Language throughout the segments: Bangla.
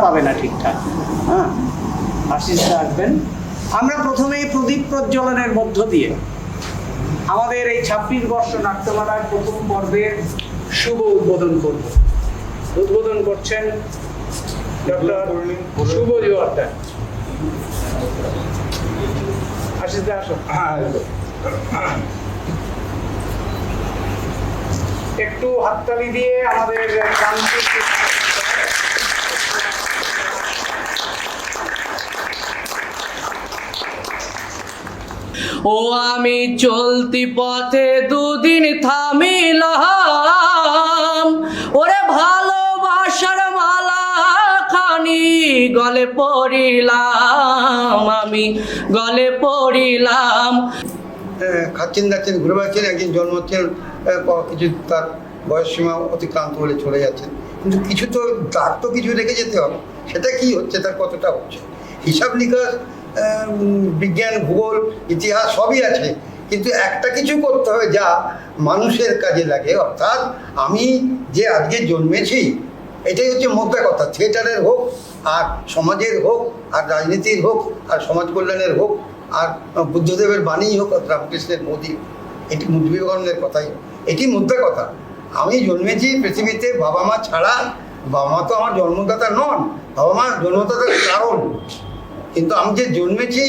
পাবে না ঠিকঠাক। হ্যাঁ, আশিসদা আসবেন। আমরা প্রথমেই প্রদীপ প্রজ্বলনের মধ্য দিয়ে আমাদের এই 26 বর্ষ নাট্যমালার প্রথম পর্বের শুভ উদ্বোধন করব। উদ্বোধন করছেন ডক্টর শুভ জোয়ারদার। আশিসদা আসুন। একটু হাততালি দিয়ে আমাদের ও আমি চলতি পথে দুদিন থামিলাম, ওরে ভালোবাসার মালা খানি গলে পড়িলাম, আমি গলে পড়িলাম। খাচ্ছেন যাচ্ছেন ঘুরে বেড়াচ্ছেন, একদিন জন্মাচ্ছেন, কিছু তার বয়স সীমা অতিক্রান্ত হলে চলে যাচ্ছেন, কিন্তু কিছু তো তার তো কিছু রেখে যেতে হবে। সেটা কি হচ্ছে, তার কতটা হচ্ছে, হিসাব নিকাশ, বিজ্ঞান, ভূগোল, ইতিহাস সবই আছে, কিন্তু একটা কিছু করতে হবে যা মানুষের কাজে লাগে। অর্থাৎ আমি যে আজকে জন্মেছি, এটাই হচ্ছে মোদ্দা কথা। থিয়েটারের হোক, আর সমাজের হোক, আর রাজনীতির হোক, আর সমাজ কল্যাণের হোক, আর বুদ্ধদেবের বাণী হোক, আর রামকৃষ্ণের মোদী, এটি বিবেকানন্দের কথাই, এটি মোদ্দা কথা। আমি জন্মেছি পৃথিবীতে বাবা মা ছাড়া। বাবা মা তো আমার জন্মদাতা নন, বাবা মা জন্মদাতার কারণ, কিন্তু আমি যে জন্মেছি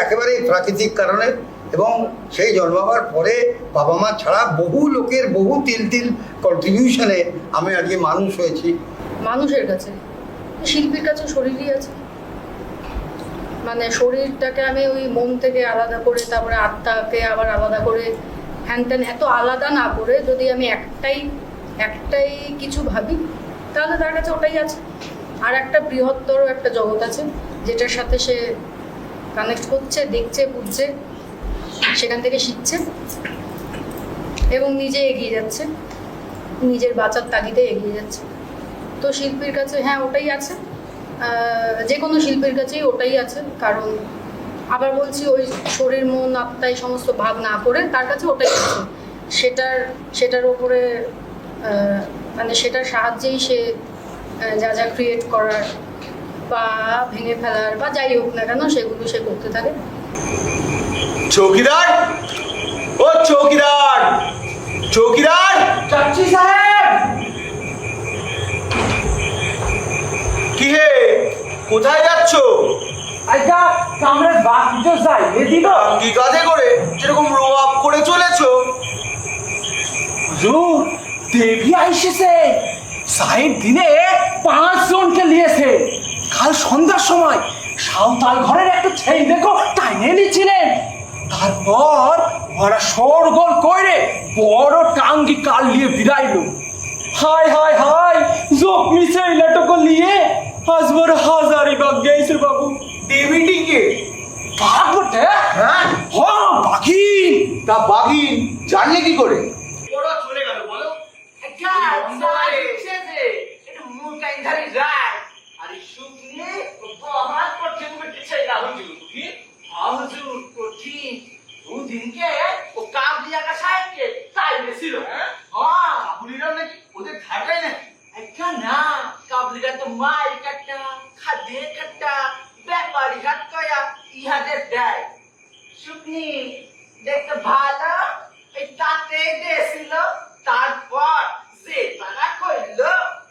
একেবারে প্রাকৃতিক কারণে। এবং সেই জন্মাবার পরে বাবা মা ছাড়া বহু লোকের বহু তিল তিল কন্ট্রিবিউশনে আমি আজকে মানুষ হয়েছি। মানুষের কাছে, শিল্পীর কাছে শরীরই আছে, মানে শরীরটাকে আমি ওই মন থেকে আলাদা করে, তারপরে আত্মাকে আবার আলাদা করে, হ্যান ত্যান এত আলাদা না করে যদি আমি একটাই কিছু ভাবি, তাহলে তার কাছে ওটাই আছে। আর একটা বৃহত্তর একটা জগৎ আছে যেটার সাথে সে কানেক্ট করছে, দেখছে, বুঝছে, সেখান থেকে শিখছে এবং নিজে এগিয়ে যাচ্ছে, নিজের বাঁচার তাগিদে এগিয়ে যাচ্ছে। তো শিল্পীর কাছে হ্যাঁ ওটাই আছে, যে কোনো শিল্পীর কাছেই ওটাই আছে। কারণ আবার বলছি, ওই শরীর মন আত্মা এই সমস্ত ভাগ না করে তার কাছে ওটাই আছে। সেটার ওপরে মানে সেটার সাহায্যেই সে যা যা ক্রিয়েট করার বা ভেঙে ফেলার বা যাই হোক না কেন, সেগুলো সে করতে থাকে। চৌকিদার, ও চৌকিদার, চৌকিদার, চাচি সাহেব। কি হে, কোথায় যাচ্ছ? আচ্ছা, আমরা বাচ্চা যাই এদিকে। কি কাজে করে যেরকম রো আপ করে চলেছো? হুজুর, দেবী আইসেছে। সাহেব দিনে 5 জনকে নিয়েছে। কাল সন্ধ্যার সময় সাঁওতাল ঘরের একটা ছেলে দেখো টাইনে নিচ্ছিলেন। তারপর ওরা শোরগোল করে বড় টাঙ্গি কাল নিয়ে বিদাইলো। হায় হায় হায়, জখমি ছেলেটাকে নিয়ে আজ বড় হাজারিবাগ গেছে বাবু। দেবীটিকে বাঘ বটে? হ্যাঁ, হ্যাঁ বাঘিন। তা বাঘিন জানলে কি করে? ওরা চলে গেল বলো। আরে শুকনে বহুত কঠিন করতেছে না হুজুর। কি হুজুর কঠিন? ওদিনকে ও কাবলিয়া কা সাহেবকে চাইছিল। হ্যাঁ, কাবলিরা নাকি ওদের ধাটাই নাকি? একটা না, কাবলিরা তো মাই কাটা, খাদে কাটা, ব্যাপারী হাত কয়া ইহাদের দেয়। শুকনি দেখতে ভালো, এই তাতে দিয়েছিল। তারপর যে তারা কইল,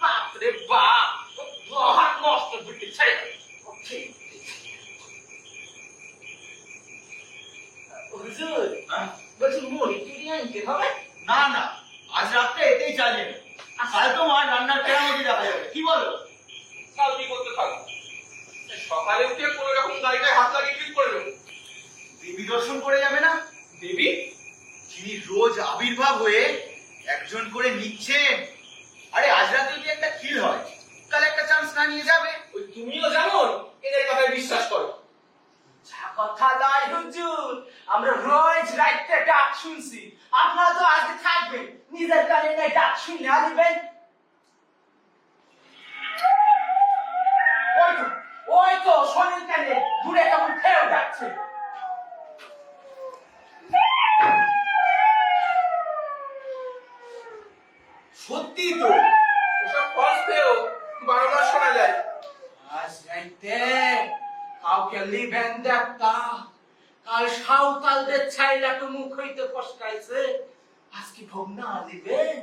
বাপরে বাপ, বহুত নষ্ট করতেছে। হুজুর বলছি মুড়ি টুড়ি আনতে হবে? না না, আজ রাতে এতেই চালিয়ে নে। কাল তোমার রান্নার কেরামতি দেখা যাবে, কি বলো? কাল কি করতে থাকো, সকালে উঠে কোনো রকম গাড়িটায় হাত লাগিয়ে ঠিক করে দেবো। দেবী দর্শন করে যাবে না? দেবী যিনি রোজ আবির্ভাব হয়ে একজন করে নিচ্ছেন। আরে আজ রাতে যদি একটা কিল হয়, কাল একটা চান্স না নিয়ে যাবে। ওই তুমিও জানো এদের কথায় বিশ্বাস করো। যা কথা নয় হুজুর, আমরা রোজ রাইতে ডাক শুনছি, আপনারা তো আজকে থাকবেন, নিজের কানে নাই ডাক শুনে আনিবেন। ওই তো শোনেন কানে দূরে কেমন খেয়েও যাচ্ছে। সত্যি তো, ওসব ফলসেও বারবার শোনা যায়। আজ রাইতে কাউকে লিবেন দেখতা, কাল সাঁওতালদের ছাইলা তো মুখ হইতে ফসকাইছে, আজকে ভোগ না লিবেন।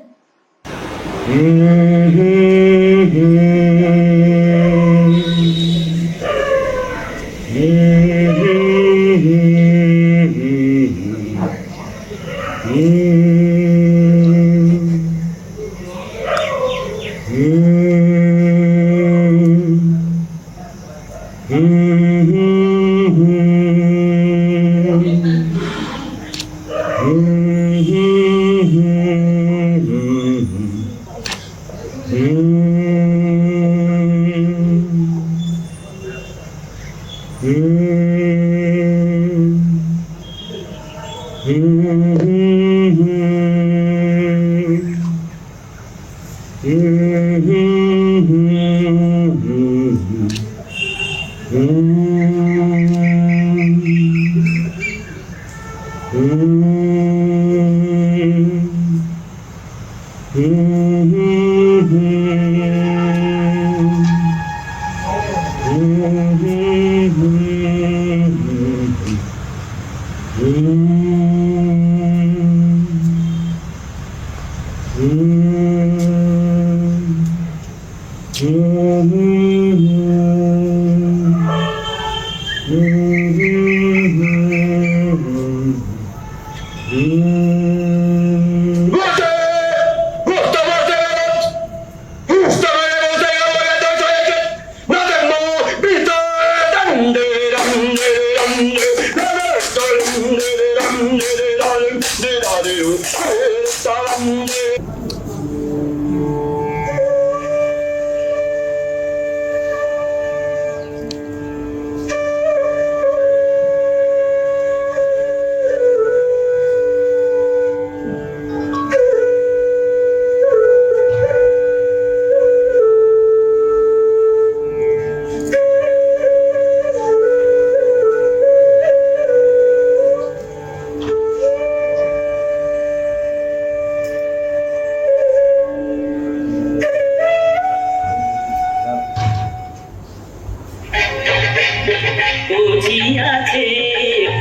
বুঝি আছে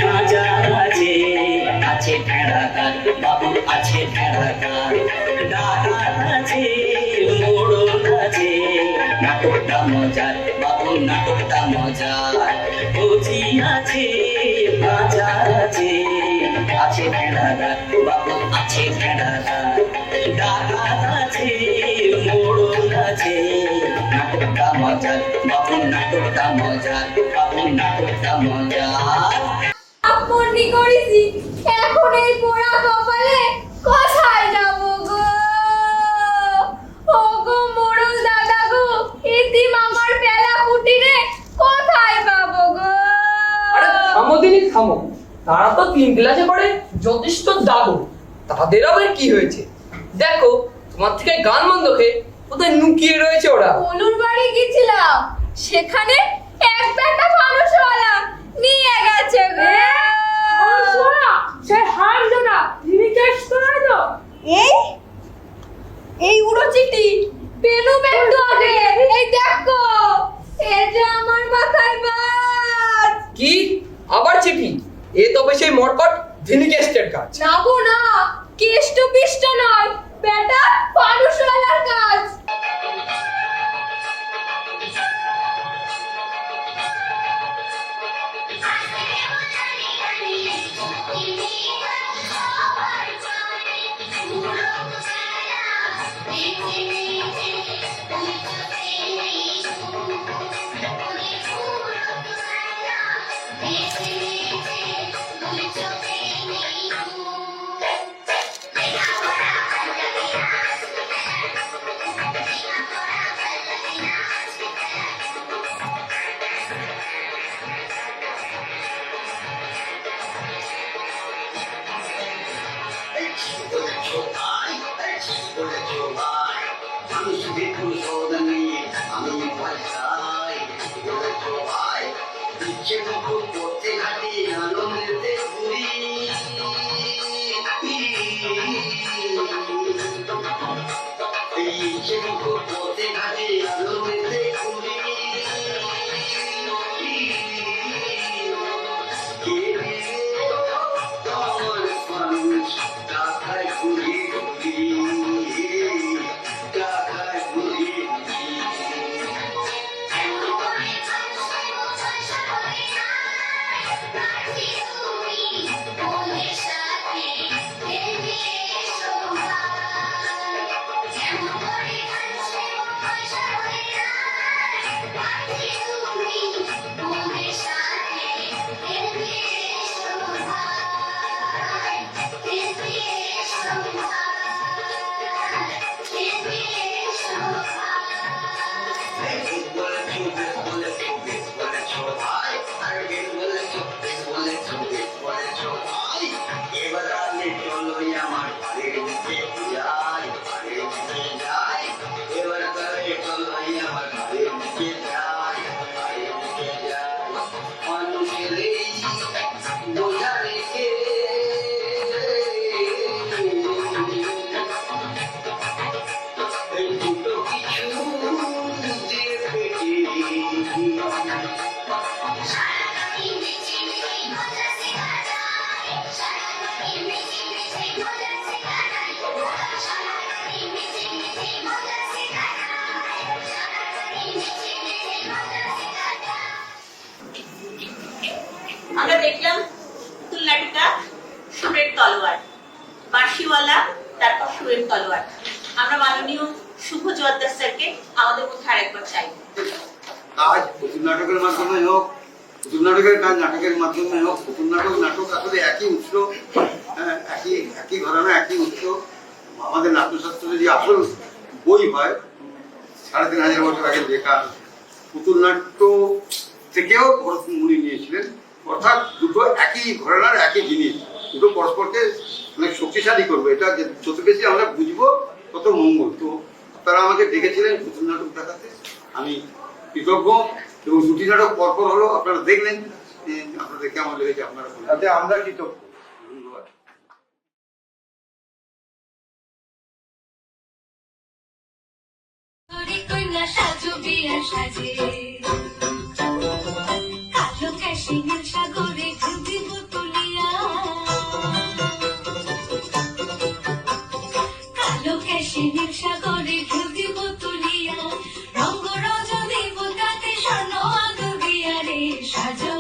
খাজা আছে, আছে ভেড়াকার বাবু, আছে ভেড়াকার ডাকাত আছে, মোড়ল আছে, নাটকটা মজার বাবু, নাটকটা মজার। বুঝি আছে খাজা আছে, আছে ভেড়াকার বাবু, আছে ভেড়াকার ডাকাত আছে, মোড়ল আছে, নাটকটা মজার বাবু, নাটকটা মজার বাবু, নাটকটা মজার। আপনি করেছি, এখন এই পোড়া কপালে কোথায় যাব গো? ও গো মোড়ল দাদা গো, ইতিম আমার বেলা কুটিরে কোথায় পাবো গো? আরে থামো দিনি থামো, তারা তো 3 ক্লাসে পড়ে যথেষ্ট দাদু, তাদের আবার কি হয়েছে? দেখো তোমার থেকে গান বন্ধ খেয়ে কোথায় লুকিয়ে রয়েছে ওরা। অনুর বাড়ি গেছিলাম, সেখানে এক ব্যাটা মানুষওয়ালা নিয়ে গেছে গো। সে হার জোড়া জিনিস করে তো এই উড়ো চিঠি পেনু বেন্টু আগে এই দেখো, এটা আমার মাথায় বাজ। কি আবার চিঠি? এ তবে সেই মরকট ভিনিকেস্টের কাজ। না গো না, কেষ্ট পিষ্ট নয়, বেটা মানুষওয়ালার কাজ। ইচ্ছে মতো পথে ঘাটে আনন্দেতে ঘুরি এই ইচ্ছে মতো পথে ঘাটে আনন্দেতে ঘুরি কে দিলে তোমার মানুষ টাকায় ঘুরি ঘুরি টাকায় ঘুরি ঘুরি আমরা দেখলাম পুতুল নাটিকা সুরের তলোয়ার, বাঁশিওয়ালা, তারপর সুরের তলোয়ার। আমরা মাননীয় শুভ জোয়ারদার স্যারকে আমাদের মধ্যে আরেকবার চাই। কাজ পুতুল নাটকের মাধ্যমে হোক, পুতুল নাটকের কাজ নাটকের মাধ্যমে হোক, পুতুল নাটক নাটক আসলে একই উৎস, একই ঘরানা, একই উৎস। আমাদের নাট্যশাস্ত্রে যে আসল বই হয় 3500 বছর আগে লেখা, পুতুল নাট্য থেকেও ভরত মুনি নিয়েছিলেন। অর্থাৎ দুটো একই ঘরানার একই জিনিস, দুটো পরস্পরকে অনেক শক্তিশালী করবে। এটা যত বেশি আমরা বুঝবো তত মঙ্গল। তো তারা আমাকে ডেকেছিলেন পুতুল নাটক দেখাতে, আমি কৃতজ্ঞ। এবং দুটি নাটক পরপর হলো, আপনারা দেখলেন, আপনাদের কেমন লেগেছে আপনারা তাতে আমরা কৃতজ্ঞ। ধন্যবাদ। সাগরে ডুবিব তুলিয়া, কালো ক্যাশিনীর সাগরে ডুবিব তুলিয়া, রঙ্গ রজনী বোতাতে স্বর্ণ আদর দিয়া রে। সাজো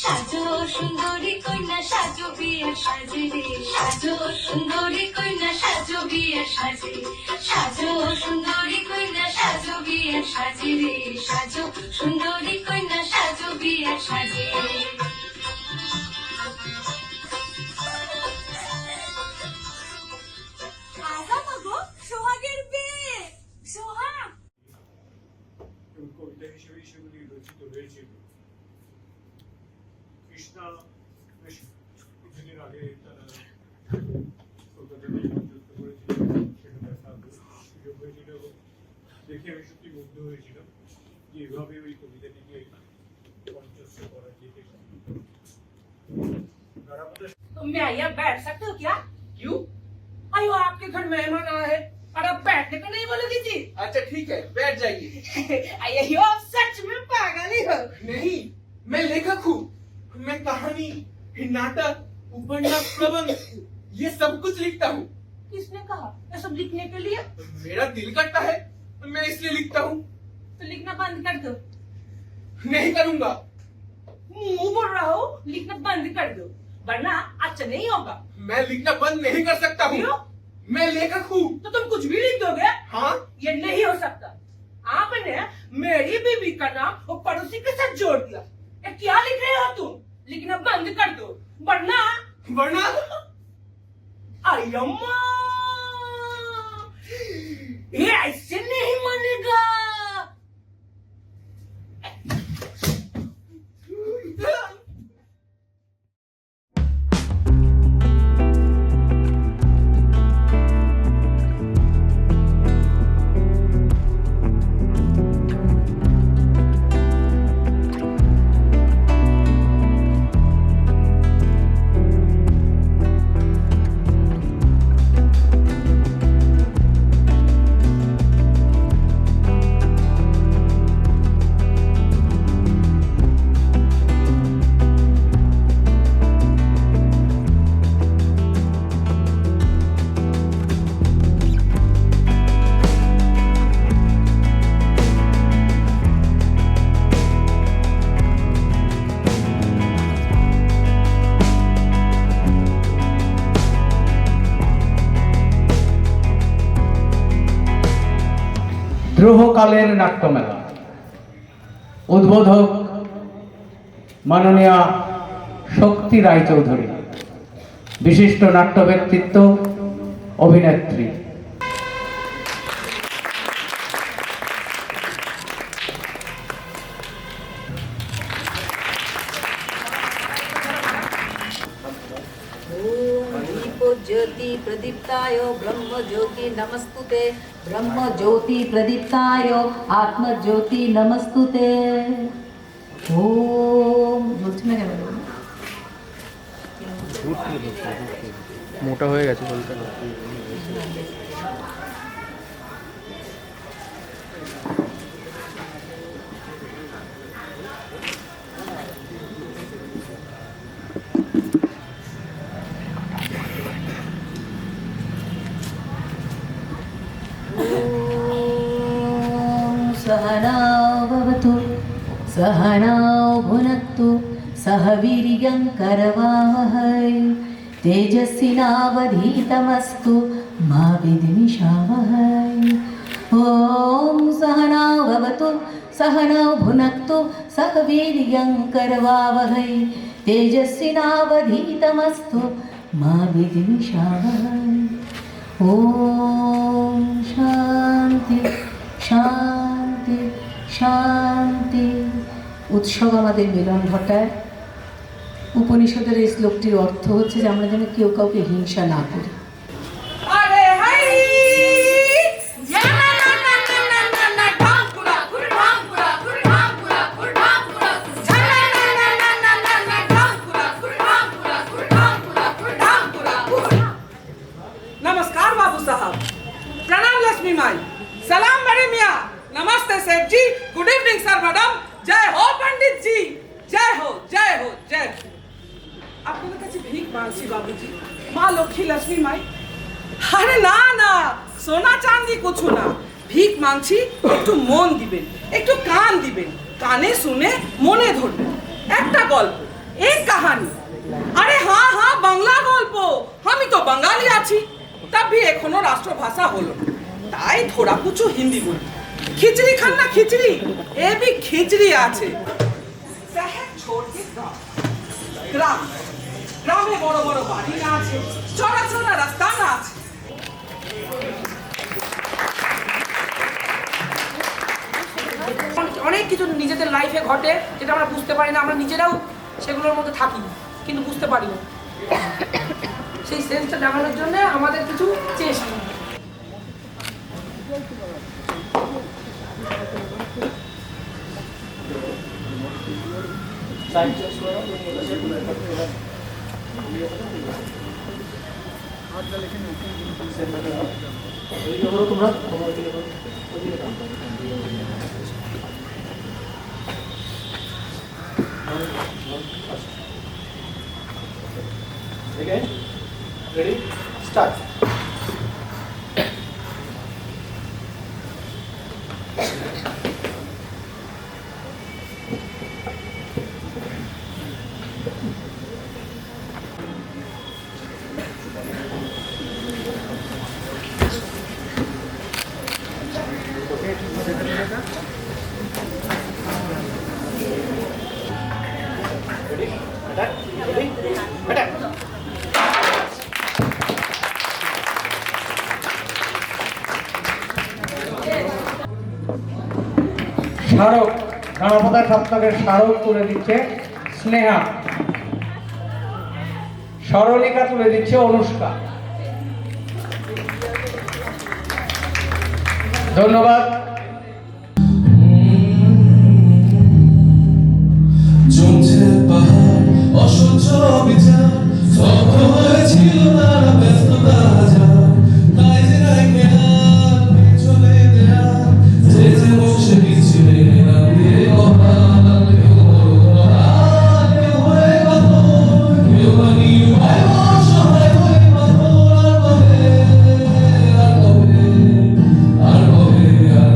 সাজো সুন্দরী কন্যা সাজো বিয়ার সাজে রে। সাজো সুন্দরী কন্যা সাজো বিয়ার সাজে। সাজো সুন্দরী কন্যা সাজো বিয়ার সাজে রে। সাজো সুন্দরী কন্যা সাজো বিয়ার সাজে। সোহাগের বিয়ে, সোহাগ কবিতা হিসেবে সেগুলি রচিত হয়েছিল। কৃষ্ণা বেশ কিছুদিন আগে তারা কলকাতায় মঞ্চস্থ করেছিল, সেটা দেখার সুযোগ হয়েছিল। দেখে আমি সত্যি মুগ্ধ হয়েছিলাম যে এভাবে ওই কবিতাটিকে মঞ্চস্থ করা যেতে পারে। तो मैं यहाँ बैठ सकते हो क्या? क्यों? अयो आपके घर मेहमान आए हैं और आप बैठने को नहीं बोलोगी जी? अच्छा ठीक है, बैठ जाइए। अयो आप सच में पागल ही हो। नहीं, मैं लेखक हूँ। मैं कहानी, नाटक, उपन्यास, प्रबंध ये सब कुछ लिखता हूँ। किसने कहा ये सब लिखने के लिए? मेरा दिल करता है, मैं इसलिए लिखता हूँ। तो लिखना बंद कर दो। नहीं करूँगा। मुंह बोल रहा हो, लिखना बंद कर दो वरना अच्छा नहीं होगा। मैं लिखना बंद नहीं कर सकता हूँ। क्यों? मैं लेखक हूँ। तो तुम कुछ भी लिख दोगे? हाँ, ये नहीं हो सकता। आपने मेरी बीवी का नाम वो पड़ोसी के साथ जोड़ दिया। ये क्या लिख रहे हो तुम? लिखना बंद कर दो वरना वरना आई अम्मा ये ऐसे नहीं मानेगा। দ্রোহকালের নাট্যমেলা। উদ্বোধক মাননীয়া শক্তি রায়চৌধুরী, বিশিষ্ট নাট্য ব্যক্তিত্ব, অভিনেত্রী। ज्योति प्रदीप्ताय ब्रह्म ज्योति नमस्तुते ब्रह्म ज्योति प्रदीप्ताय आत्म ज्योति नमस्तुते। ओम জ্বলছে না কেন? মোটা হয়ে গেছে বলতে। सहना भवतु सहना भुनक्तु सह वीर्यं करवावहै तेजस्विनावधीतमस्तु मा विद्विषावहै। ॐ सहना भवतु सहना भुनक्तु सह वीर्यं करवावहै तेजस्विनावधीतमस्तु मा विद्विषावहै। ॐ शान्ति শান্তি শান্তি। উৎসব আমাদের মিলন ঘটায়। উপনিষদের এই শ্লোকটির অর্থ হচ্ছে যে আমরা যেন কেউ কাউকে হিংসা না করি। नमस्कार बाबू साहब, प्रणाम लक्ष्मी माई, सलाम बड़े मियाँ, नमस्ते सेठ जी, गुड इवनिंग सर मैडम, जय हो पंडित जी, जय हो जय हो जय हो। আপনাদের কাছে ভিক মানছি বাবুজি, মা লক্ষ্মী লক্ষ্মী মাই। আরে না না, সোনা চাঁদি কিছু না, ভিক মানছি, একটু মন দিবেন, একটু কান দিবেন, কানে শুনে মনে ধরবেন। একটা গল্প, এক কাহানি। আরে হ্যাঁ হ্যাঁ, বাংলা গল্প, আমি তো বাঙালি আছি, তবে এখনো রাষ্ট্রভাষা হলো না, তাই থোড়া কিছু হিন্দি বলি। খিচড়ি খান না খিচড়ি, এ भी খিচড়ি আছে। শহর छोड़ के গ্রাম, গ্রামে বড় বড় বাড়ি না আছে, চড়া চড়া রাস্তা না আছে। অনেক কিছু নিজেদের লাইফে ঘটে যেটা আমরা বুঝতে পারি না, আমরা নিজেরাও সেগুলোর মধ্যে থাকি কিন্তু বুঝতে পারি না। সেই সেন্সটা জাগানোর জন্য আমাদের কিছু চেষ্টা। Again, ready, start. স্মারক গণপতা সপ্তাহের স্মারক তুলে দিচ্ছে স্নেহা, সরলিকা তুলে দিচ্ছে অনুষ্কা। ধন্যবাদ। জমছে পাহাড় অসহ্য বিচার, স্তব্ধ হয়েছিল তারা ব্যস্ততা হাজার, তাই যে রাখে আর চলে দেয়া যে যে বসে পিছনে না দিয়ে মহান, কেউ বড় মহান, কেউ হয়ে পাথর, কেউ বানি উপায় অসহায় হয়ে পাথর। আর কবে আর কবে আর কবে আর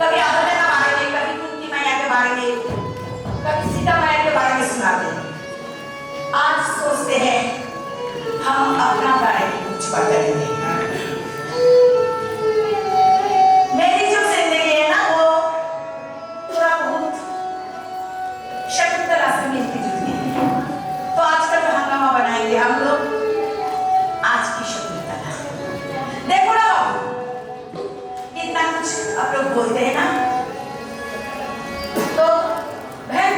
कभी अपने के बारे में, कभी कुंती मैया के बारे में, कभी सीता मैया के बारे में सुनाते हैं। आज सोचते हैं हम अपना बारे में कुछ बताएंगे। मेरी जो जिंदगी है ना वो थोड़ा बहुत शकुंतला से मिलती जुलती है। तो आज का जो हंगामा बनाएंगे हम लोग, आज की शकुंतला। देखो ना बाबू, इतना कुछ आप लोग बोलते हैं ना, तो बहन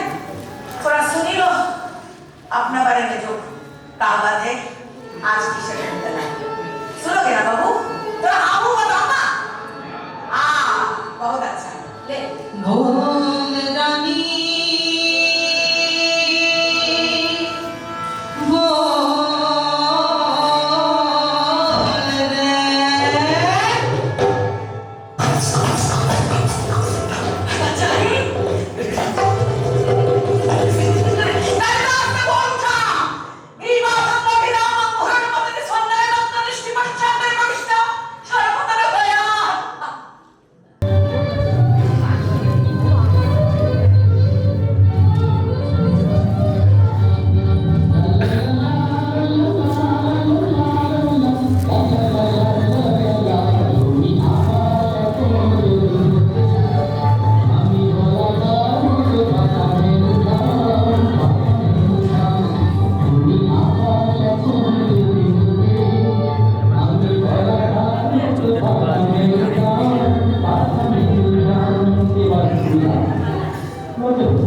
थोड़ा सुनी लो अपना बारे में जो कहावत है आज की शकुंतला। सुनोगे ना बाबू? थोड़ा हाँ वो बताओ ना। हाँ बहुत अच्छा ले। बोल रानी बोल रे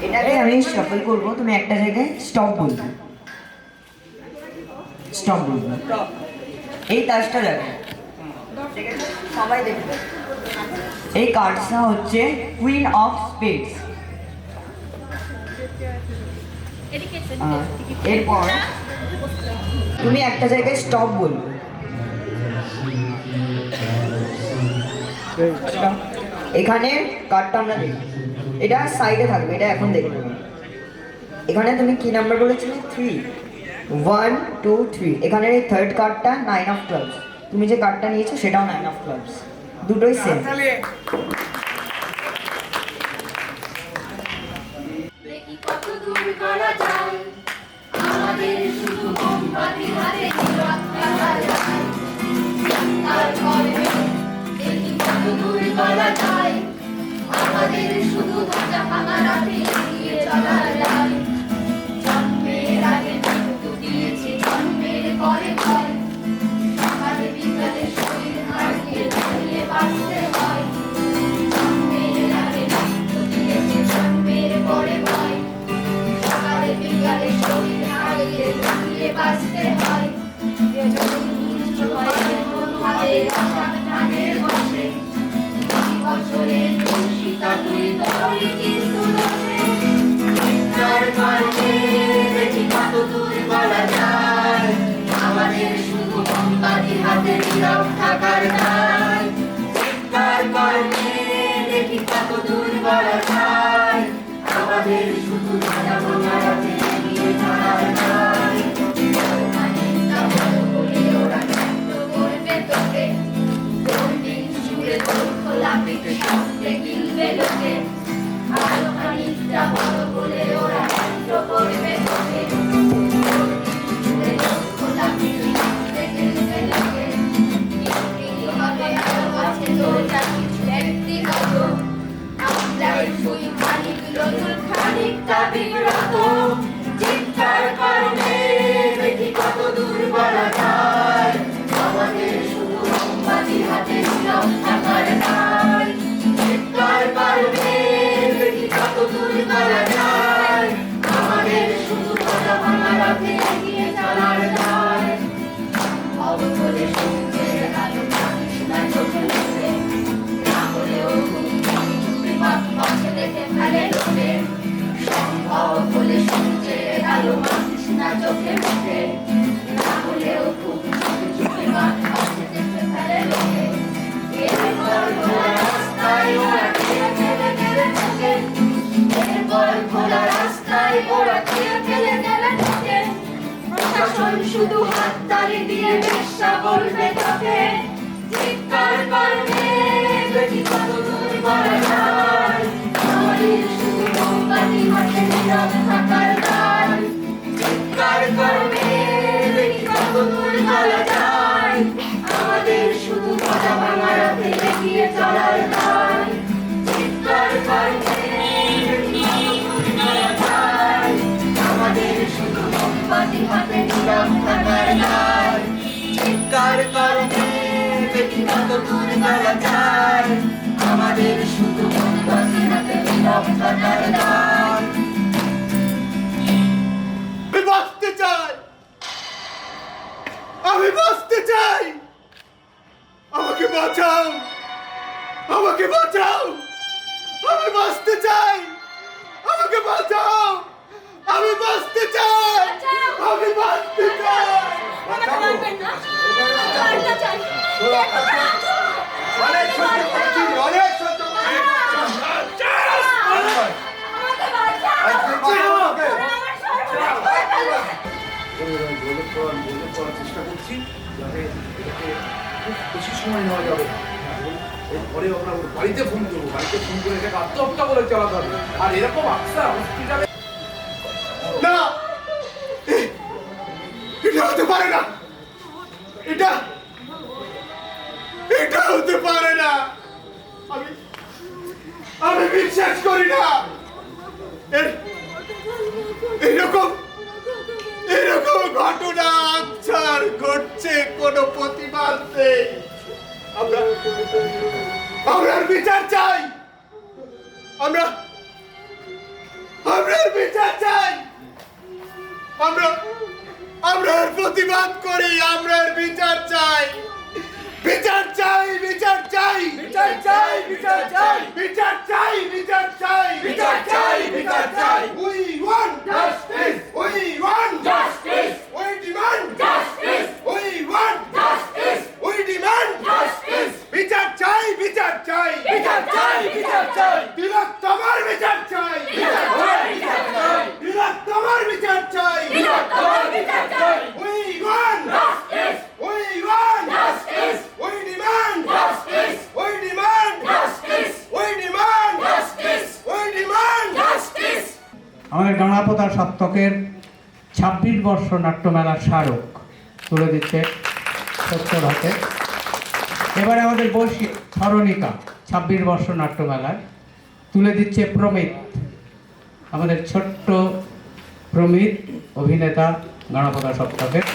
এটাকে আমি শাফল করব, তুমি একটা জায়গায় স্টপ বলবে, স্টপ বলবে। এই তাসটা দেখো, ঠিক আছে সবাই দেখবে। এই কার্ডটা হচ্ছে কুইন অফ স্পেডস। এরপর তুমি একটা জায়গায় স্টপ বলবে। এখানে কার্ডটা আমরা দেখি, এটা সাইডে থাকবে, এটা এখন দেখবে। এখানে তুমি কি নাম্বার বলেছিলে? 3 1 2 3। এখানে এই থার্ড কার্ডটা 9 অফ ক্লাবস। তুমি যে কার্ডটা নিয়েছো সেটাও 9 অফ ক্লাবস, দুটোই সেম। দেখি কত দূর গড়া যায় আমাদের শুধু মোমবাতি হাতে নীরব থাকা যায় তারপরে দেখি কত দূর গড়া যায় আমাদের শুধু ভাজা ভাঙা রাতে এগিয়ে চলা যায় জন্মের আগে মৃত্যু দিয়েছে জন্মের পরে ভয় সকালে বিকালে শরীর হারিয়ে দাঁড়িয়ে বাঁচতে হয় জন্মের আগে মৃত্যু দিয়েছে জন্মের পরে ভয় সকালে বিকালে শরীর হারিয়ে দাঁড়িয়ে বাঁচতে হয় ধানের বসে বছরের শীতা তুই দৌড়ি কিন্তু দেখি কত দূর বলা যায় আমাদের শুধু মোমবাতি হাতে নীরব থাকার দায় চিৎকার করলে দেখি কত দূর বলা যায় আমাদের শুধু ভাজা ভাঙা রাতে এগিয়ে চলার দায় ওরা ব্যক্ত করবে তোকে কোনদিন সুরে তোর খোলা পিঠে শব্দে গিলবে লোকে আরো খানিকটা বড় বলে ওরা ব্যক্ত করবে তোকে সুরে তোর খোলা পিঠে শব্দে গিলবে লোকে হবে আরো আছে তোর যা কিছু ব্যক্তিগত আমরাই শুই খানিক নতুন খানিকটা বিব্রত চিৎকার করবে দেখি কত দূর বলা যায় আমাদের শুধু মোমবাতি হাতে নীরব থাকার দায় চিৎকার করবে দেখি কত দূর বলা যায় আমাদের শুধু ভাজা ভাঙা রাতে এগিয়ে চলার দায় অবসরে সূর্যের আলো কৃষ্ণা চোখে মুখে না হলেও চুপি পথে দেখে ফেলে লোকে সম্ভব হলে সূর্যের আলো কৃষ্ণা চোখে মুখে না হলেও খুব চুপি পথে দেখে ফেলে লোকে এরপর খোলা রাস্তায় ওরা খেয়ে ফেলে গেলে চোখে এরপর খোলা রাস্তায় ওরা খেয়ে ফেলে গেলে চোখে প্রশাসন শুধু হাততালি দিয়ে বেশ্যা বলবে তোকে চিৎকার করবে দেখি কত দূর বলা যায় আমাদের শুধু মোমবাতি হাতে নীরব থাকার দায় চিৎকার করবে দেখি কত দূর বলা যায় আমাদের শুধু ভাজা ভাঙা রাতে এগিয়ে চলার দায় চিৎকার করবে দেখি কত দূর বলা যায় আমাদের শুধু মোমবাতি হাতে নীরব থাকার দায় চিৎকার করবে দেখি কত দূর বলা যায় আমাদের শুধু মোমবাতি হাতে নীরব থাকার দায় আমি বাঁচতে চাই, আমি বাঁচতে চাই, আমাকে বাঁচাও, আমাকে বাঁচাও, আমি বাঁচতে চাই, আমাকে বাঁচাও, আমি বাঁচতে চাই, আমি বাঁচতে চাই। অনেক সহ্য করেছি, অনেক সহ্য চেষ্টা করছি যাতে এটাকে খুব বেশি সময় নেওয়া যাবে না। এরপরে আমরা ওর বাড়িতে ফোন করবো, বাড়িতে ফোন করে এটাকে আত্মহত্যা বলে চালাতে হবে। আর এরকম আস্থা হসপিটালে না, এটা হতে পারে না, এটা এটা হতে পারে না, আমি বিশ্বাস করি না। এরকম এরকম ঘটনা আচ্ছার ঘটছে কোনো প্রতিবাদ নেই। আমরা বিচার চাই, আমরা বিচার চাই, আমরা প্রতিবাদ করি, আমরা বিচার চাই, বিচার চাই, বিচার চাই, বিচার চাই, বিচার চাই, বিচার চাই, বিচার চাই, বিচার চাই, বিচার চাই। We want justice. We want justice. We demand justice. We want justice. We demand justice. বিচার চাই, বিচার চাই, বিচার চাই, বিচার চাই। তিলক তোমার বিচার চাই, তিলক তোমার বিচার চাই, তিলক তোমার বিচার চাই, তিলক তোমার বিচার চাই। We want justice. We want justice. গণপতা সপ্তকের 26 বর্ষ নাট্যমেলার স্মারক তুলে দিচ্ছে সত্তর হাতে। এবারে আমাদের বর্ষী স্মরণিকা 26 বর্ষ নাট্যমেলায় তুলে দিচ্ছে প্রমিত, আমাদের ছোট্ট প্রমিত অভিনেতা গণপতা সপ্তকের।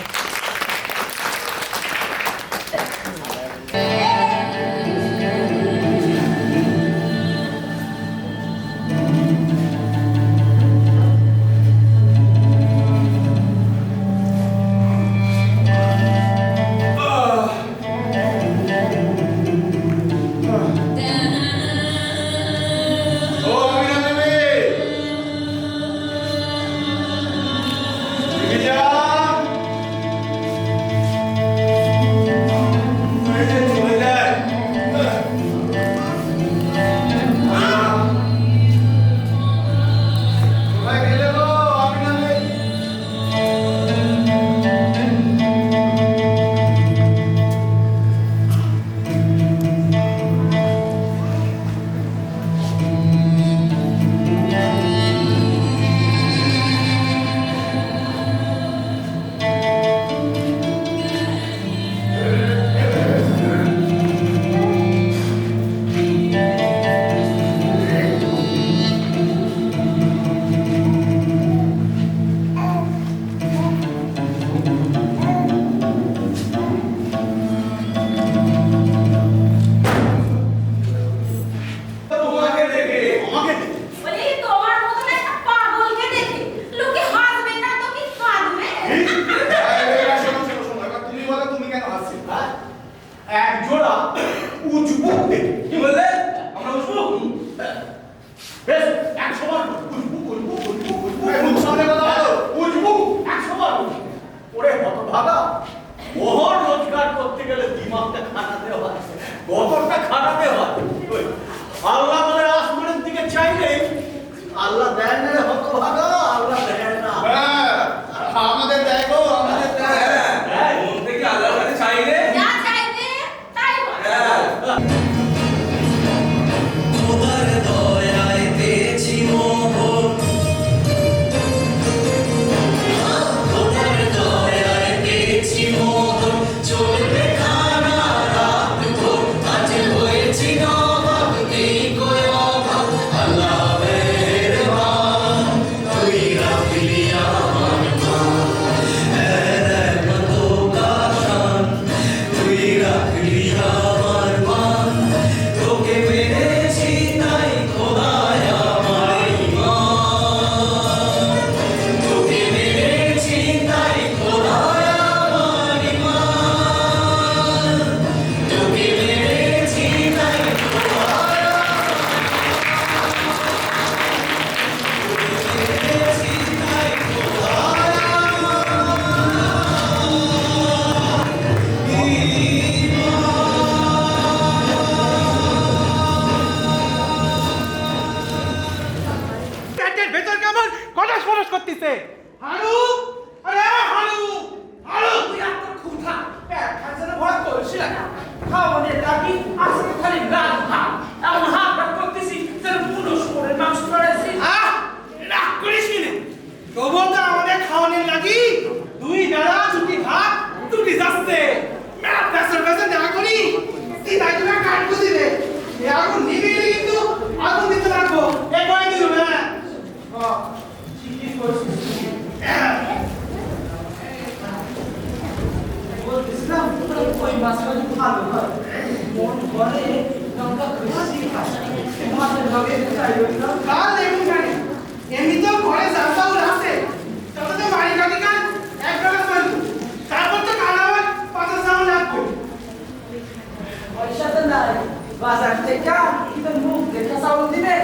বাজার থেকে কিন্তু মুখ দেখা চাউল দিবে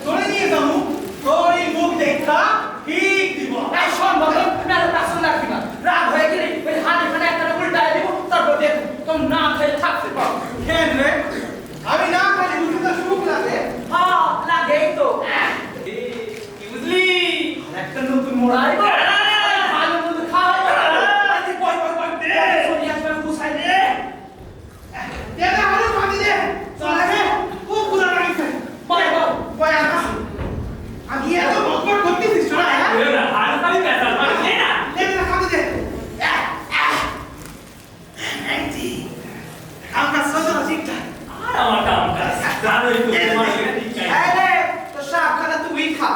তোরে নিয়ে যাবো তোর এই মুখ দেখা ঠিক দিব তাই সম্ভব মেলা পাশে রাখবি না রাগ হয়ে গেলে ওই হাতে খানে একটা উল্টায় দিব তারপর দেখো তোর না খেয়ে থাকতে পারো কেন রে আমি না খেলে বুঝতে তো সুখ লাগে হ্যাঁ লাগেই তো কি বুঝলি একটা নতুন মোড়াই ভালো মতো খাওয়াই আরে কই কই কই দে সোনিয়া তুমি বুঝাই দে দে আরে পানি দে চল রে খুব পুরা লাগিছে কই কই কই আমি এত মতলব করতেছিস না ওই তো তোমার ঠিক চাই তো সাবখানা তুই খা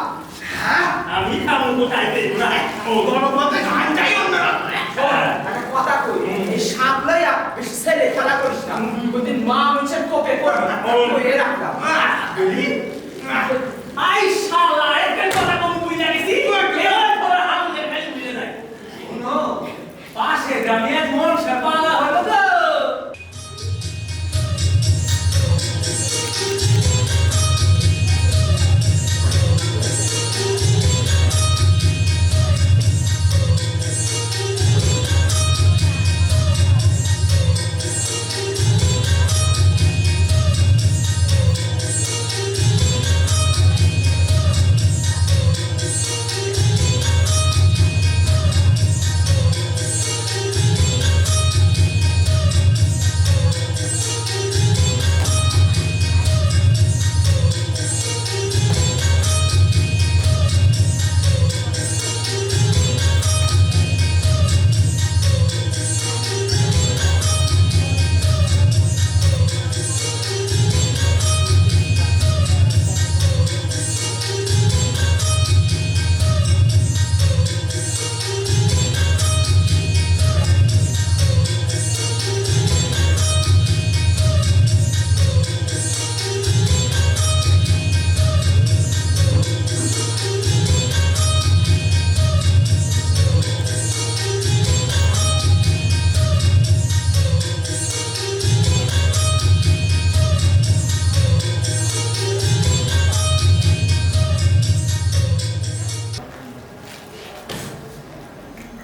আমি খাবো কোথায় পেয়ে না ও গণপথে গান চাই অন্যরা একটা কথা কই এই সাপ লইয়া বেশি ছেলে খেলা করিস না ওদিন মা মানুষের কোপে পড়বে ওই রাখলাম আই শালা একটা কথা কম বুঝা গেছি এবার পরে হামুদের খালি বুঝে যায় শুনো পাশে গ্রামে এক মন সাপালা হলো তো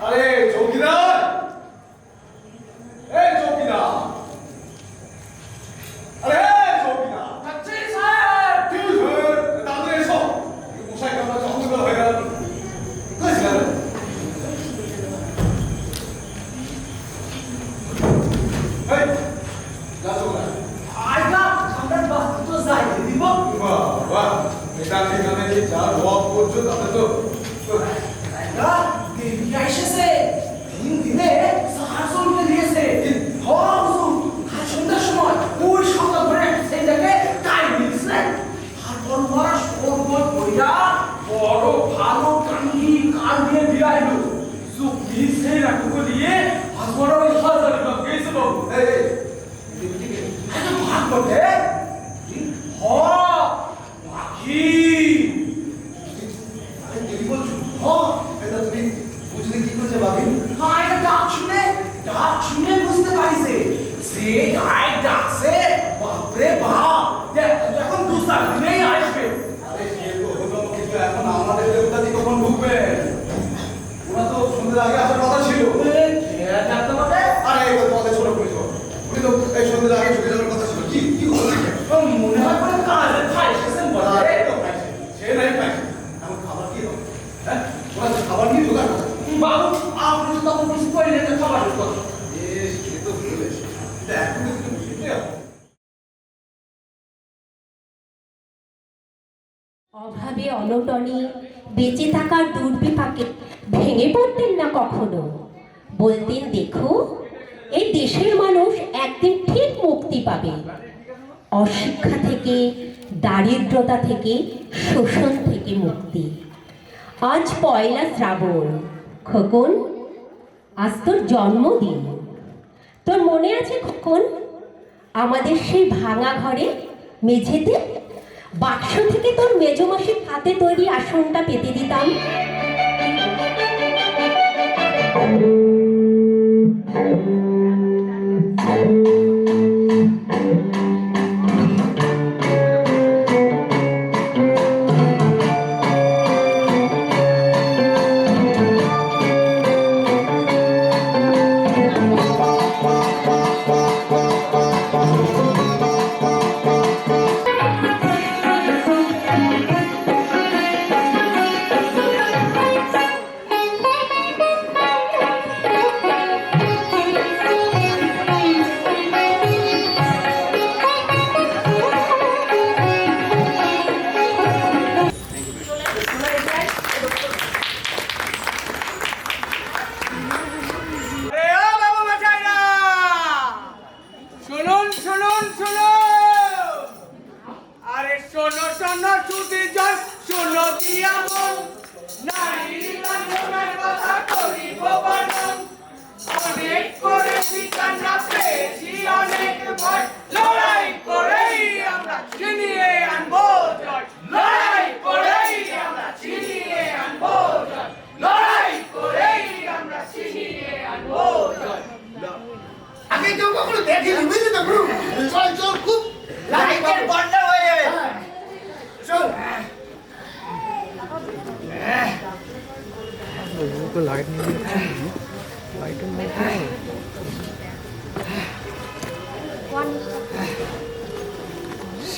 আরে চৌকিদার এই চৌকিদার আরে চৌকিদার যাচ্ছি স্যার। কি হলো তাড়াতাড়ি এসো মশাই কামড়া চকমক হয়ে গেল কইছ গেল এই যাও না আইগা সম্রাট বাস্তু তো যাই দিব। বাহ বাহ এটা ঠিকানে কি যা জবাব করছো তাতে তো আইগা দেবী আইসেছে 3 দিনে 400 নিয়েছে। হ্যাঁ হুজুর আজ সন্ধ্যার সময় ওই সকাল ধরে সেই দেখে তাই দিয়েছে। তারপর ওরা সরবত কইরা বড় ভালো কাঙ্গি কান দিয়ে বিরাইলো। সুখ মিছে রাখবো দিয়ে আজ বড় ওই হাজার লোক গেছে বাবু। এই আরে ভাগ করতে হ্যাঁ বাকি আরে কি বলছো হ্যাঁ এটা তুমি বুঝলে কি করছে ভাবি হ্যাঁ এটা ডাক শুনে বুঝতে পারিছে সে গায়ে ডাকছে বাপরে বাপ এখন দুসরা দিনেই আসবে। আরে সে তো হলো কিন্তু এখন আমাদের দেবতা কি কখন ঢুকবে ওরা তো সন্ধ্যের আগে আসার কথা ছিল ডাকতে পারে আরে এই কথা ছোট করেছো উনি তো এই সন্ধ্যের আগে ঢুকে যাওয়ার কথা ছিল কি কি হলো মনে হয় কোনো কাজে খাই এসেছেন বলে আরে তো পাইছে সে নাই পাইছে এখন খাবার কি হবে হ্যাঁ ওরা তো খাবার নিয়ে ঢোকার কথা বাবু আপনি তো তখন কিছু করে নিতে খাবার কথা সে তো বলেছে এখন তো বুঝতে হবে অভাবে অনটনে বেঁচে থাকার দুর্বিপাকে ভেঙে পড়তেন না কখনো। বলতেন দেখো এই দেশের মানুষ একদিন ঠিক মুক্তি পাবে অশিক্ষা থেকে, দারিদ্রতা থেকে, শোষণ থেকে মুক্তি। আজ 1 শ্রাবণ খোকন, আজ তোর জন্মদিন। তোর মনে আছে খোকন আমাদের সেই ভাঙা ঘরে মেঝেতে বাক্স থেকে তোর মেজমাসির হাতে তৈরি আসনটা পেতে দিতাম?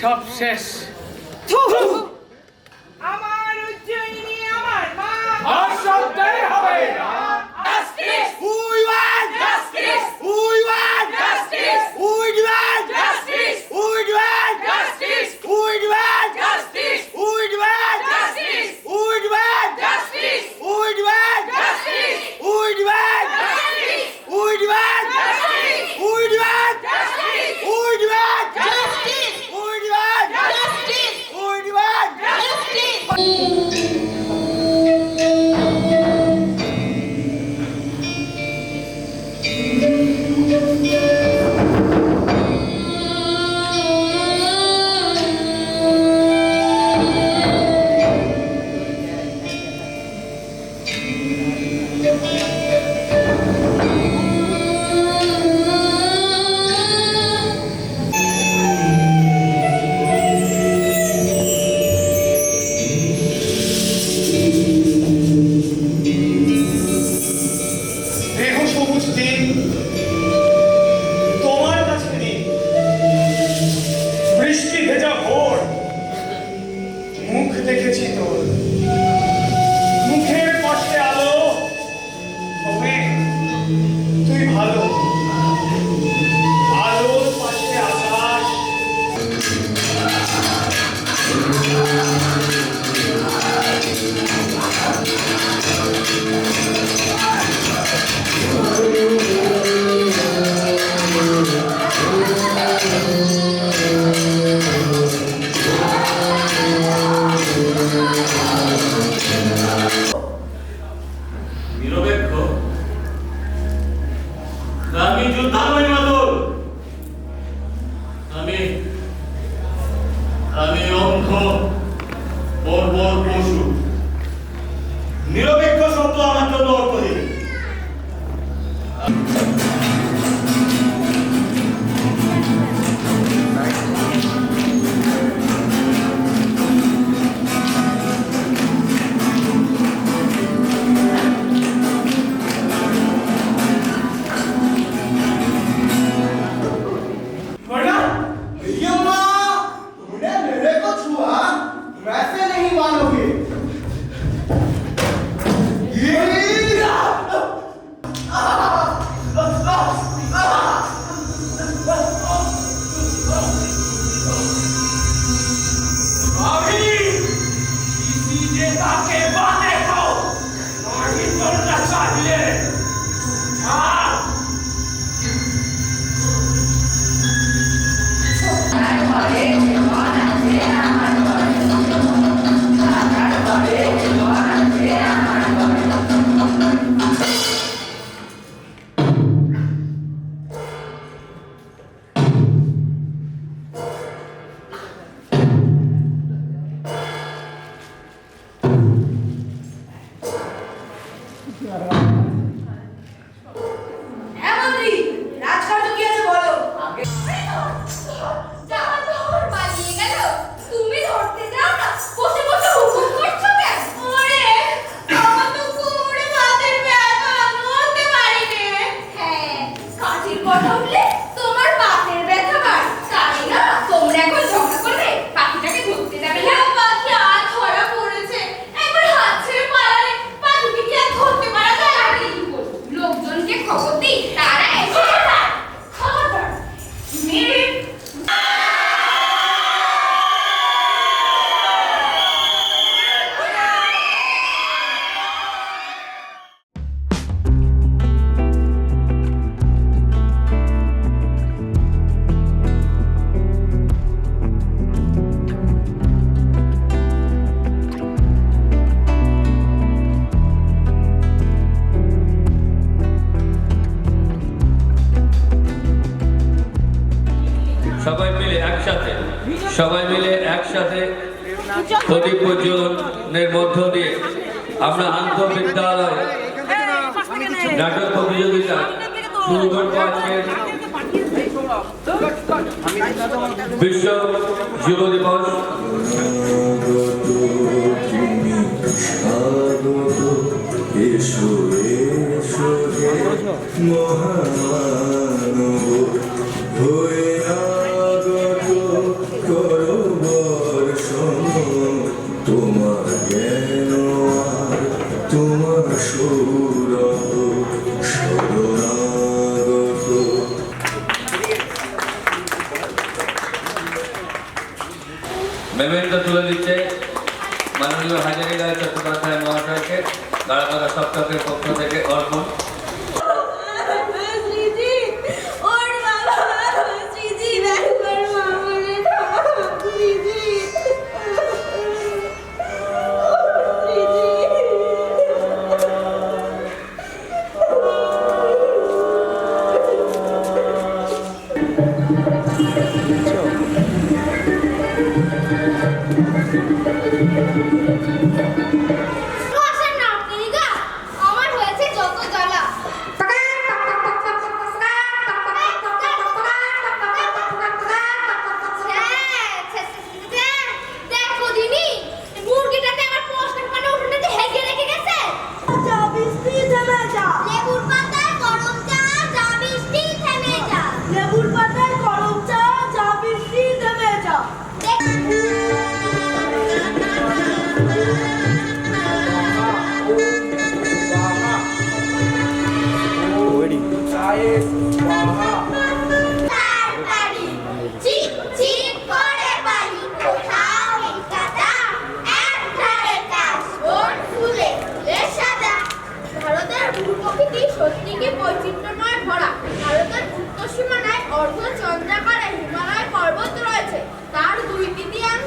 সব শেষ। আমার উজ্জয়িনী আমার মা আর সবটাই হবে justice We want justice We want justice We want justice We want justice We want justice We want justice We want justice We want justice We want justice We want justice We want justice We want justice We want justice We want justice দেহ সবুজ দিন তোমার কাছে নেই, বৃষ্টি ভেজা ভোর মুখ দেখেছি তোর, মুখের পাশে আলো, তবে তুই ভালো, আলোর পাশে আকাশ। নিরপেক্ষ, আমি যোদ্ধা নই মাদল, আমি অন্ধ বর্বর পশু। নিরপেক্ষ শব্দ আমার জন্য অর্থহীন। भैया तूने मेरे को छुआ, वैसे नहीं मानोगे। সবাই মিলে একসাথে প্রদীপ প্রজ্বলনের মধ্য দিয়ে আমরা আন্তঃবিদ্যালয় নাটক প্রতিযোগিতা শুরু করব। আজকের বিশ্ব যুব দিবস। এসো এসো হে মহামানব হয়ে আগত করো মেমেন্টো তুলে দিচ্ছে মাননীয় হাজারিলাল চট্টোপাধ্যায় মহাশয়কে গাড়াপাড়া সপ্তাহের পক্ষ থেকে অর্পণ। আমার হয়েছে যত জ্বালা। দেখো দিনি মুরগিটাকে আমার পোস্টের পানে উঠোনেতে হেগে রেখে গেছে। যা বৃষ্টি থেমে যা, লেবুর পাতায় গরম চা, যা বৃষ্টি থেমে যা, লেবুর পাতায় গরম চা, যা বৃষ্টি থেমে যা। বৈচিত্র্যময় ভরা। ভারতের উত্তর সীমানায় অর্ধচন্দ্রাকারে হিমালয় পর্বত রয়েছে। তার 2/3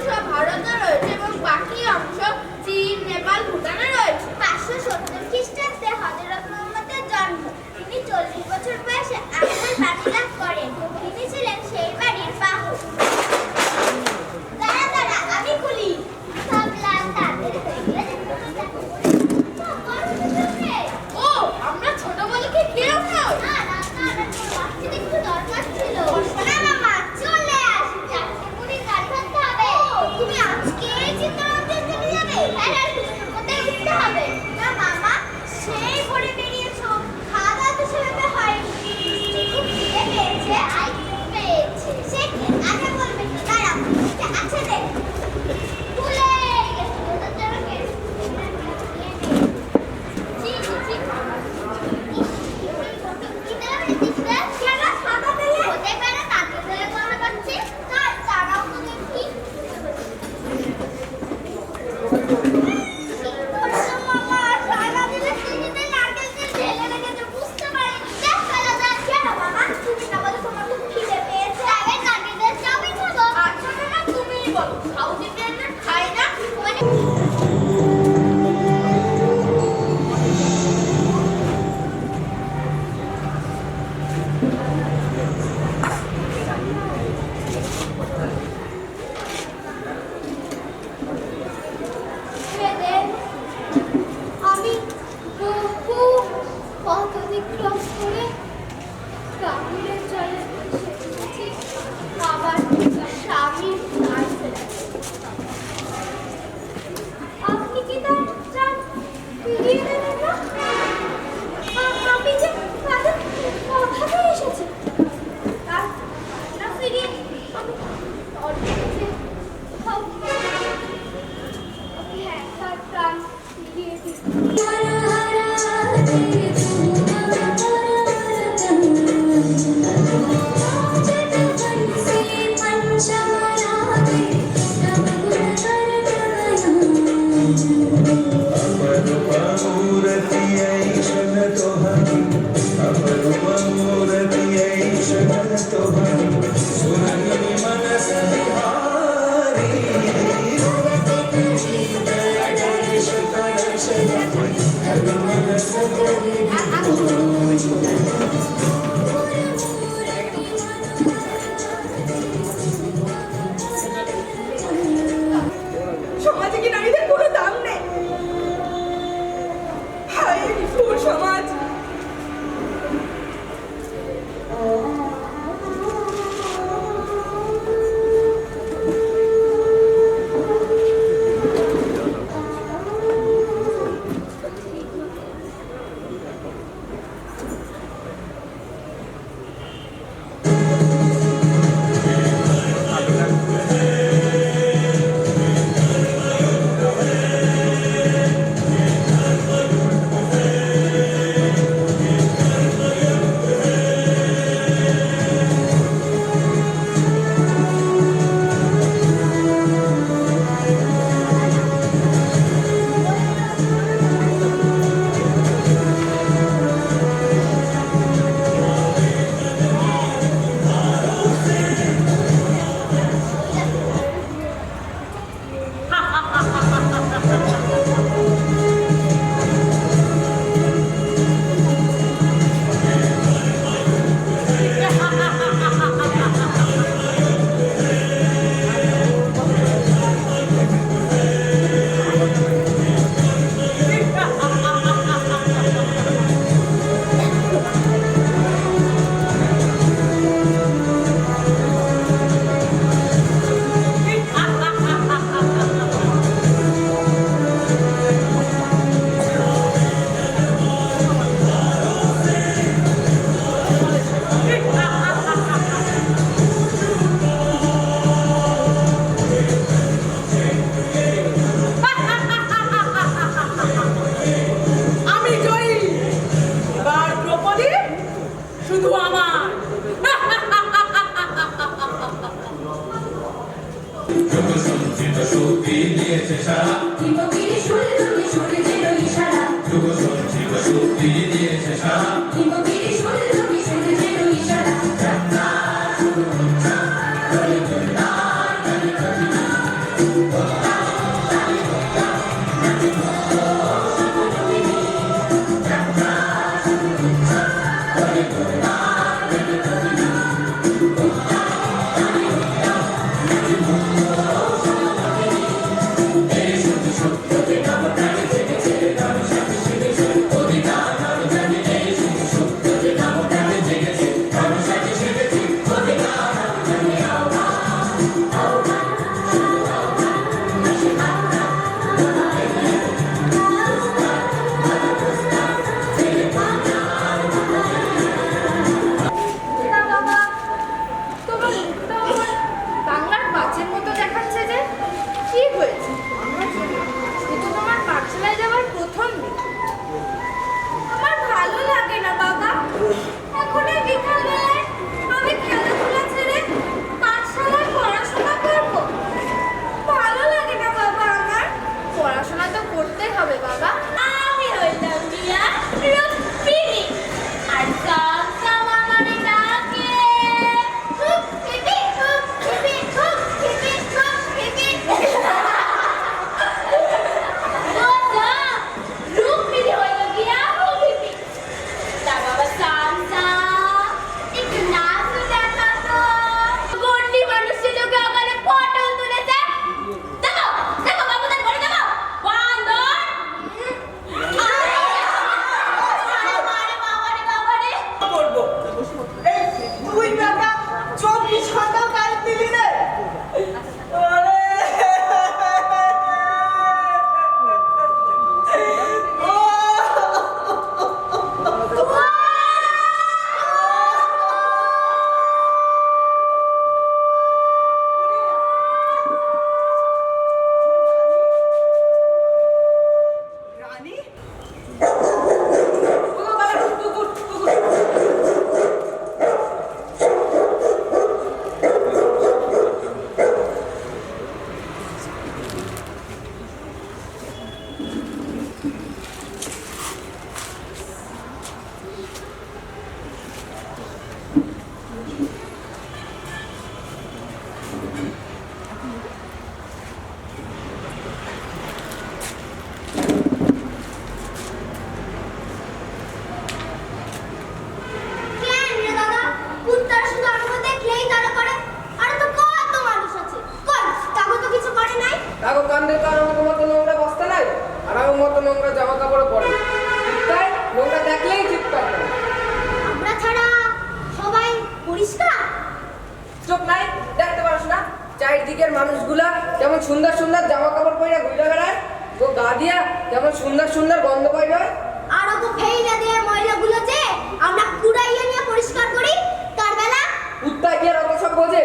যোগ সঞ্চিত শক্তি দিয়েছে সারা হিমগিরি সূর্যকে সূর্যের ইশারা যোগ সঞ্চিত শক্তি দিয়েছে সারা হিমগিরি সূর্যকে সূর্যের ইশারা বাংলার পাঁচের মতো দেখাচ্ছে যে কি হয়েছে? কিন্তু তোমার পাঠশালায় যাওয়ার প্রথম দিন। আমার ভালো লাগে না বাবা। এখন এই বিকালবেলায় আমি খেলাধুলা ছেড়ে পাঠশালায় পড়াশোনা করব। ভালো লাগে না বাবা আমার। পড়াশোনা তো করতেই হবে বাবা। আমি হইলাম মিয়া রুক্মিণী আর কাকা আমারে ডাকে হুপ হিপি হুপ হিপি হুপ হিপি হুপ হিপি বাবা রুক্মিণী হইল গিয়া হুপ হিপি তা বাবা সামসা একটু নাচ দেখাতো গন্ডি মানুষের লোকে ওখানে পটল তুলেছে দেখো দেখো বাবুদের করে দেখো বান্দর করবো এই তুই বেটা 24 ঘন্টা কাজ দিলি রে ওরে রানী ও বাবা কুকুর কুকুর কেন রে দাদা কুত্তার শুধু আমাকে দেখলেই তারা করে আর তো কত মানুষ আছে কই তাগো তো কিছু করে নাই দেখো কান্দের কার আমাদের মতো নোংরা বস্তা নাই আর আমার মতো নোংরা জামা কাপড় পরে তাই নোংরা দেখলেই চিৎকার করে আমরা ছাড়া সবাই পরিষ্কার চোখ নাই দেখতে পারছ না চারিদিকের মানুষগুলা যেমন সুন্দর সুন্দর জামা কাপড় পরে ঘুরে বেড়ায় ও গা দিয়া যেমন সুন্দর সুন্দর গন্ধ পাই হয় আর তো ফেইলা দিয়ে ময়লাগুলো যে আমরা কুড়াইয়া নিয়ে পরিষ্কার করি তার বেলা কুত্তা কি আর অত সব বোঝে